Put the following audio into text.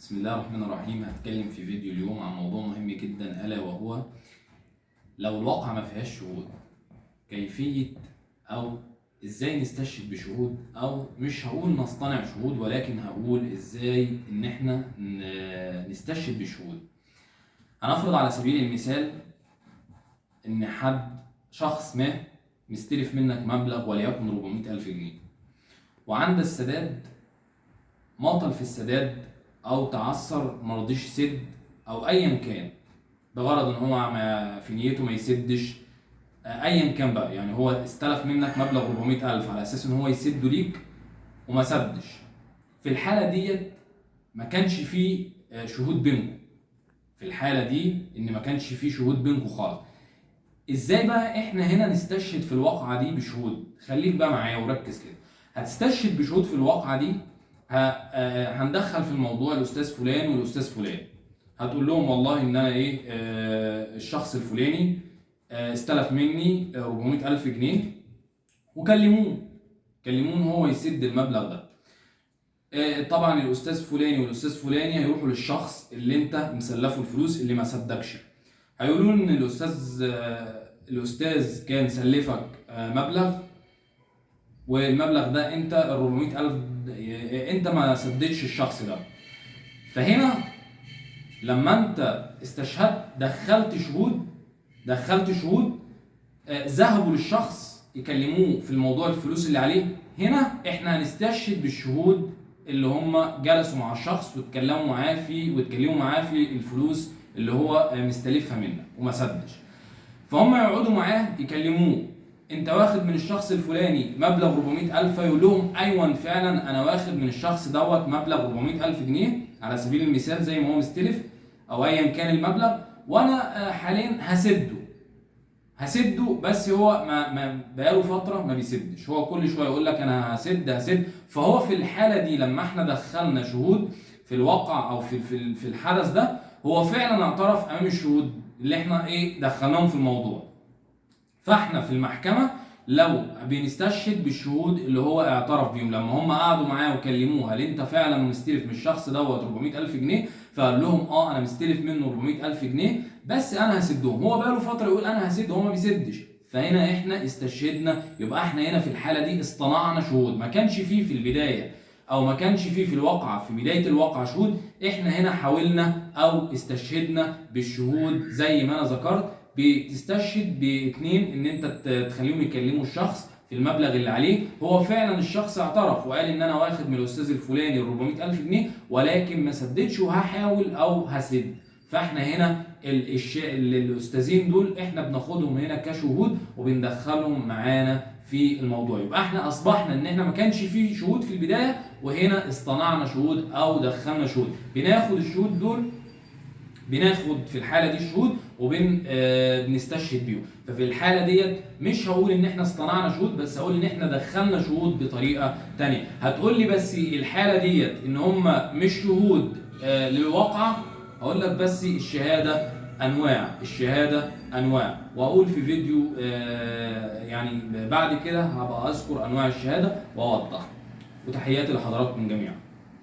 بسم الله الرحمن الرحيم. هتكلم في فيديو اليوم عن موضوع مهم جدا، ألا وهو لو الواقعة ما فيهاش شهود، كيفية أو إزاي نستشهد بشهود، أو مش هقول نصطنع شهود ولكن هقول إزاي إن إحنا نستشهد بشهود. هنفرض على سبيل المثال إن شخص ما مستلف منك مبلغ وليكن 400,000 جنيه، وعند السداد ماطل في السداد او تعثر مرضيش يسد او ايا كان، بغرض ان هو في نيته ما يسدش، ايا كان بقى. يعني هو استلف منك مبلغ 400,000 على اساس ان هو يسده ليك وما سدش. في الحاله ديت ما كانش فيه شهود بينكم. في الحاله دي ان ما كانش فيه شهود بينكم خالص. ازاي بقى احنا هنا نستشهد في الواقعه دي بشهود؟ خليك بقى معايا وركز كده. هتستشهد بشهود في الواقعه دي. هندخل في الموضوع الاستاذ فلان والاستاذ فلان. هتقول لهم والله ان انا الشخص الفلاني استلف مني 400,000 جنيه، وكلموه ان هو يسد المبلغ ده. طبعا الاستاذ فلاني والاستاذ فلاني هيروحوا للشخص اللي انت مسلفه الفلوس اللي ما سدكش، هيقولوا ان الاستاذ كان سلفك مبلغ، والمبلغ ده انت ال 400,000 انت ما سددتش الشخص ده. فهنا لما انت استشهدت دخلت شهود ذهبوا للشخص يكلموه في الموضوع الفلوس اللي عليه. هنا احنا هنستشهد بالشهود اللي هم جلسوا مع الشخص واتكلموا معاه في الفلوس اللي هو مستلفها منك وما سدش. فهم يقعدوا معاه يكلموه، انت واخد من الشخص الفلاني مبلغ 400,000؟ يقول لهم ايوه فعلا انا واخد من الشخص دوت مبلغ 400,000 جنيه على سبيل المثال، زي ما هو مستلف او ايا كان المبلغ، وانا حاليا هسده. بس هو ما بقاله فتره ما بيسدش، هو كل شويه يقول لك انا هسد. فهو في الحاله دي لما احنا دخلنا شهود في الواقع او في الحدث ده، هو فعلا اعترف امام الشهود اللي احنا دخلناهم في الموضوع. فاحنا في المحكمه لو بنستشهد بالشهود اللي هو اعترف بيهم، لما هم قعدوا معاه وكلموه هل انت فعلا مستلف من الشخص دوت 400,000 جنيه؟ فقال لهم انا مستلف منه 400,000 جنيه بس انا هسدهم. هو بقاله فتره يقول انا هسد وهو ما بيسدش. فهنا احنا استشهدنا. يبقى احنا هنا في الحاله دي اصطنعنا شهود. ما كانش فيه في البدايه او ما كانش فيه في الواقعه في بدايه الواقعه شهود، احنا هنا حاولنا او استشهدنا بالشهود. زي ما انا ذكرت، بتستشهد باثنين، ان انت تخليهم يكلموا الشخص في المبلغ اللي عليه. هو فعلا الشخص اعترف وقال ان انا واخد من الاستاذ الفلاني 400,000 جنيه ولكن ما سددش وهحاول او هسد. فاحنا هنا الاستاذين دول احنا بناخدهم هنا كشهود وبندخلهم معانا في الموضوع. يبقى احنا اصبحنا ان احنا ما كانش فيه شهود في البدايه، وهنا اصطنعنا شهود او دخلنا شهود. بناخد الشهود دول، بناخد في الحاله دي شهود وبنستشهد بيهم. ففي الحاله ديت مش هقول ان احنا اصطنعنا شهود، بس هقول ان احنا دخلنا شهود بطريقه ثانيه. هتقول لي بس الحاله ديت ان هم مش شهود للواقعه. هقول لك بس الشهاده انواع، واقول في فيديو يعني بعد كده هبقى اذكر انواع الشهاده واوضح. وتحياتي لحضراتكم جميعا.